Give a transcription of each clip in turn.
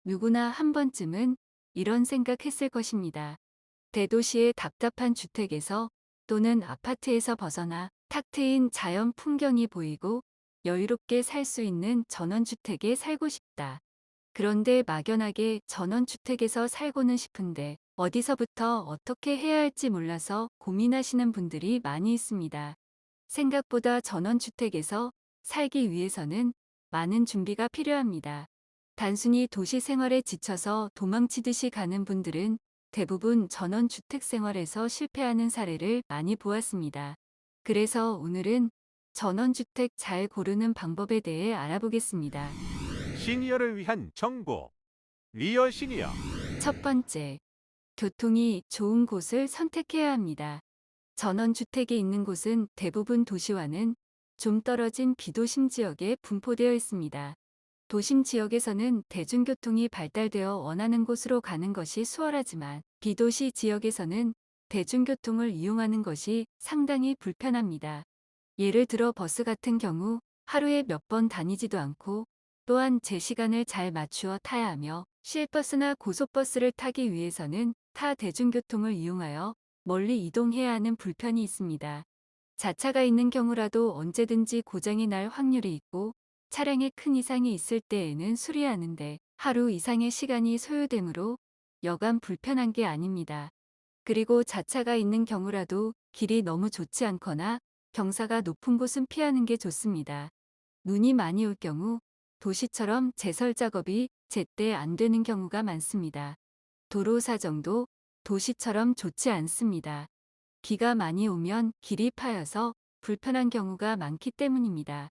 누구나 한 번쯤은 이런 생각했을 것입니다. 대도시의 답답한 주택에서 또는 아파트에서 벗어나 탁 트인 자연 풍경이 보이고 여유롭게 살 수 있는 전원주택에 살고 싶다. 그런데 막연하게 전원주택에서 살고는 싶은데 어디서부터 어떻게 해야 할지 몰라서 고민하시는 분들이 많이 있습니다. 생각보다 전원주택에서 살기 위해서는 많은 준비가 필요합니다. 단순히 도시 생활에 지쳐서 도망치듯이 가는 분들은 대부분 전원주택 생활에서 실패하는 사례를 많이 보았습니다. 그래서 오늘은 전원주택 잘 고르는 방법에 대해 알아보겠습니다. 시니어를 위한 정보. 리얼 시니어. 첫 번째, 교통이 좋은 곳을 선택해야 합니다. 전원주택이 있는 곳은 대부분 도시와는 좀 떨어진 비도심 지역에 분포되어 있습니다. 도심 지역에서는 대중교통이 발달되어 원하는 곳으로 가는 것이 수월하지만 비도시 지역에서는 대중교통을 이용하는 것이 상당히 불편합니다. 예를 들어 버스 같은 경우 하루에 몇 번 다니지도 않고 또한 제 시간을 잘 맞추어 타야 하며 시외버스나 고속버스를 타기 위해서는 타 대중교통을 이용하여 멀리 이동해야 하는 불편이 있습니다. 자차가 있는 경우라도 언제든지 고장이 날 확률이 있고 차량에 큰 이상이 있을 때에는 수리하는데 하루 이상의 시간이 소요되므로 여간 불편한 게 아닙니다. 그리고 자차가 있는 경우라도 길이 너무 좋지 않거나 경사가 높은 곳은 피하는 게 좋습니다. 눈이 많이 올 경우 도시처럼 제설 작업이 제때 안 되는 경우가 많습니다. 도로 사정도 도시처럼 좋지 않습니다. 비가 많이 오면 길이 파여서 불편한 경우가 많기 때문입니다.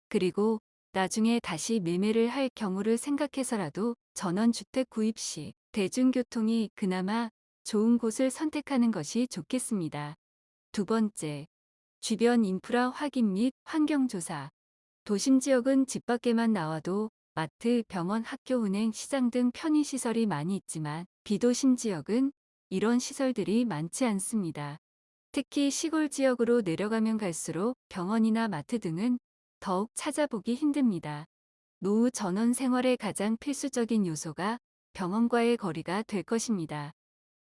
그리고 나중에 다시 매매를 할 경우를 생각해서라도 전원주택 구입 시 대중교통이 그나마 좋은 곳을 선택하는 것이 좋겠습니다. 두 번째, 주변 인프라 확인 및 환경조사. 도심 지역은 집 밖에만 나와도 마트, 병원, 학교, 은행, 시장 등 편의시설이 많이 있지만 비도심 지역은 이런 시설들이 많지 않습니다. 특히 시골 지역으로 내려가면 갈수록 병원이나 마트 등은 더욱 찾아보기 힘듭니다. 노후 전원 생활의 가장 필수적인 요소가 병원과의 거리가 될 것입니다.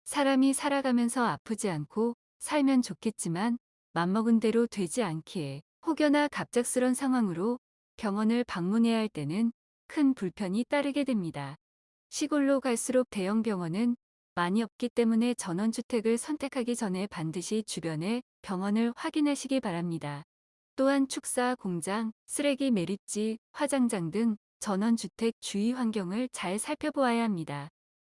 사람이 살아가면서 아프지 않고 살면 좋겠지만 맘먹은 대로 되지 않기에 혹여나 갑작스런 상황으로 병원을 방문해야 할 때는 큰 불편이 따르게 됩니다. 시골로 갈수록 대형 병원은 많이 없기 때문에 전원주택을 선택하기 전에 반드시 주변에 병원을 확인하시기 바랍니다. 또한 축사, 공장, 쓰레기 매립지, 화장장 등 전원주택 주위 환경을 잘 살펴보아야 합니다.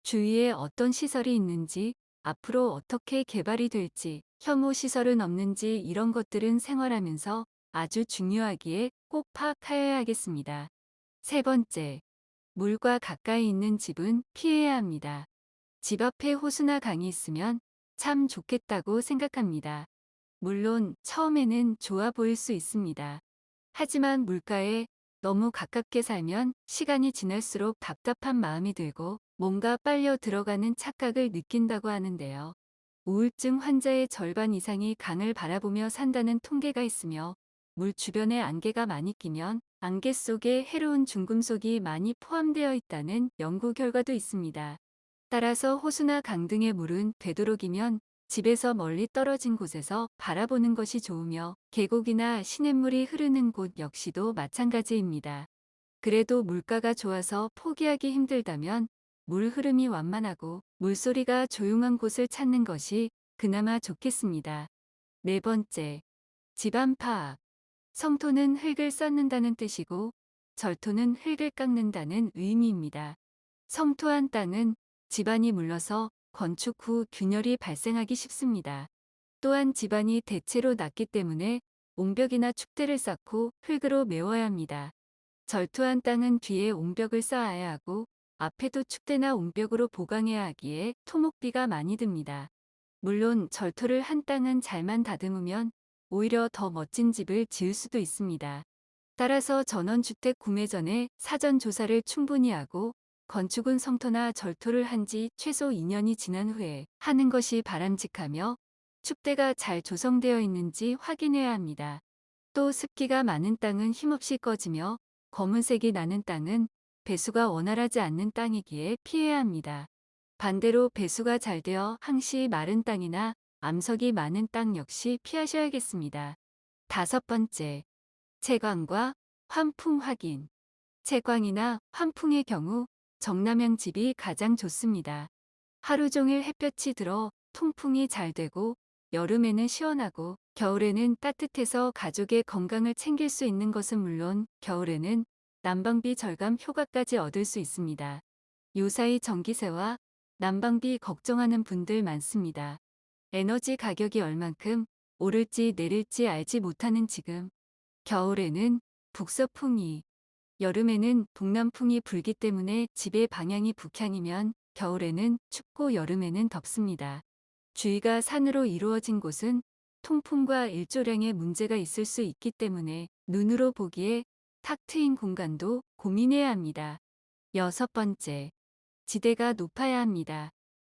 주위에 어떤 시설이 있는지, 앞으로 어떻게 개발이 될지, 혐오 시설은 없는지 이런 것들은 생활하면서 아주 중요하기에 꼭 파악하여야 하겠습니다. 세 번째, 물과 가까이 있는 집은 피해야 합니다. 집 앞에 호수나 강이 있으면 참 좋겠다고 생각합니다. 물론 처음에는 좋아 보일 수 있습니다. 하지만 물가에 너무 가깝게 살면 시간이 지날수록 답답한 마음이 들고 뭔가 빨려 들어가는 착각을 느낀다고 하는데요. 우울증 환자의 절반 이상이 강을 바라보며 산다는 통계가 있으며 물 주변에 안개가 많이 끼면 안개 속에 해로운 중금속이 많이 포함되어 있다는 연구 결과도 있습니다. 따라서 호수나 강 등의 물은 되도록이면 집에서 멀리 떨어진 곳에서 바라보는 것이 좋으며 계곡이나 시냇물이 흐르는 곳 역시도 마찬가지입니다. 그래도 물가가 좋아서 포기하기 힘들다면 물 흐름이 완만하고 물소리가 조용한 곳을 찾는 것이 그나마 좋겠습니다. 네 번째, 집안 파악. 성토는 흙을 쌓는다는 뜻이고 절토는 흙을 깎는다는 의미입니다. 성토한 땅은 집안이 물러서 건축 후 균열이 발생하기 쉽습니다. 또한 집안이 대체로 낮기 때문에 옹벽이나 축대를 쌓고 흙으로 메워야 합니다. 절토한 땅은 뒤에 옹벽을 쌓아야 하고 앞에도 축대나 옹벽으로 보강해야 하기에 토목비가 많이 듭니다. 물론 절토를 한 땅은 잘만 다듬으면 오히려 더 멋진 집을 지을 수도 있습니다. 따라서 전원주택 구매 전에 사전 조사를 충분히 하고 건축은 성토나 절토를 한 지 최소 2년이 지난 후에 하는 것이 바람직하며 축대가 잘 조성되어 있는지 확인해야 합니다. 또 습기가 많은 땅은 힘없이 꺼지며 검은색이 나는 땅은 배수가 원활하지 않는 땅이기에 피해야 합니다. 반대로 배수가 잘 되어 항시 마른 땅이나 암석이 많은 땅 역시 피하셔야겠습니다. 다섯 번째, 채광과 환풍 확인. 채광이나 환풍의 경우 정남향 집이 가장 좋습니다. 하루 종일 햇볕이 들어 통풍이 잘 되고 여름에는 시원하고 겨울에는 따뜻해서 가족의 건강을 챙길 수 있는 것은 물론 겨울에는 난방비 절감 효과까지 얻을 수 있습니다. 요사이 전기세와 난방비 걱정하는 분들 많습니다. 에너지 가격이 얼만큼 오를지 내릴지 알지 못하는 지금 겨울에는 북서풍이, 여름에는 동남풍이 불기 때문에 집의 방향이 북향이면 겨울에는 춥고 여름에는 덥습니다. 주위가 산으로 이루어진 곳은 통풍과 일조량에 문제가 있을 수 있기 때문에 눈으로 보기에 탁 트인 공간도 고민해야 합니다. 여섯 번째, 지대가 높아야 합니다.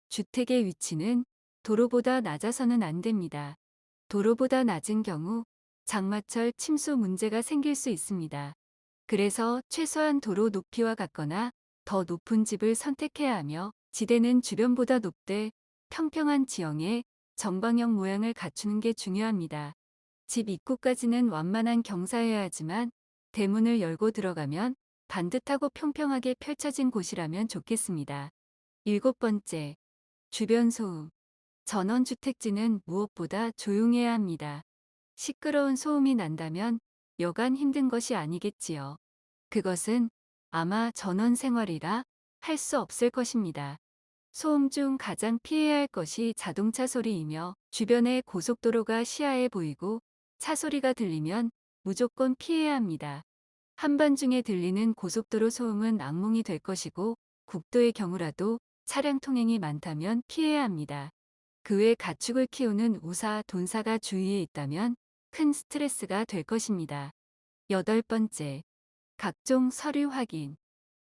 주택의 위치는 도로보다 낮아서는 안 됩니다. 도로보다 낮은 경우 장마철 침수 문제가 생길 수 있습니다. 그래서 최소한 도로 높이와 같거나 더 높은 집을 선택해야 하며 지대는 주변보다 높되 평평한 지형에 정방형 모양을 갖추는 게 중요합니다. 집 입구까지는 완만한 경사여야 하지만 대문을 열고 들어가면 반듯하고 평평하게 펼쳐진 곳이라면 좋겠습니다. 일곱 번째, 주변 소음. 전원주택지는 무엇보다 조용해야 합니다. 시끄러운 소음이 난다면 여간 힘든 것이 아니겠지요. 그것은 아마 전원 생활이라 할 수 없을 것입니다. 소음 중 가장 피해야 할 것이 자동차 소리이며 주변에 고속도로가 시야에 보이고 차 소리가 들리면 무조건 피해야 합니다. 한밤중에 들리는 고속도로 소음은 악몽이 될 것이고 국도의 경우라도 차량 통행이 많다면 피해야 합니다. 그 외 가축을 키우는 우사, 돈사가 주위에 있다면 큰 스트레스가 될 것입니다. 여덟 번째, 각종 서류 확인.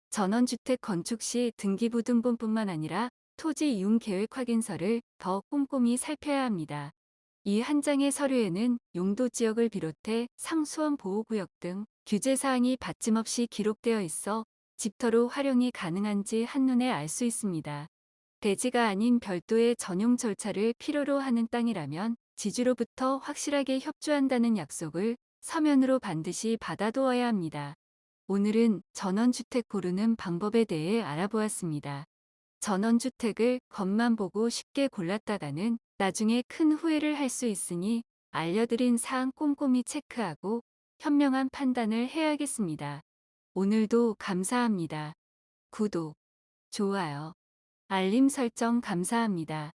전원주택 건축 시 등기부등본뿐만 아니라 토지 이용 계획 확인서를 더 꼼꼼히 살펴야 합니다. 이 한 장의 서류에는 용도 지역을 비롯해 상수원 보호구역 등 규제 사항이 받침없이 기록되어 있어 집터로 활용이 가능한지 한눈에 알 수 있습니다. 대지가 아닌 별도의 전용 절차를 필요로 하는 땅이라면 지주로부터 확실하게 협조한다는 약속을 서면으로 반드시 받아두어야 합니다. 오늘은 전원주택 고르는 방법에 대해 알아보았습니다. 전원주택을 겉만 보고 쉽게 골랐다가는 나중에 큰 후회를 할 수 있으니 알려드린 사항 꼼꼼히 체크하고 현명한 판단을 해야겠습니다. 오늘도 감사합니다. 구독, 좋아요, 알림 설정 감사합니다.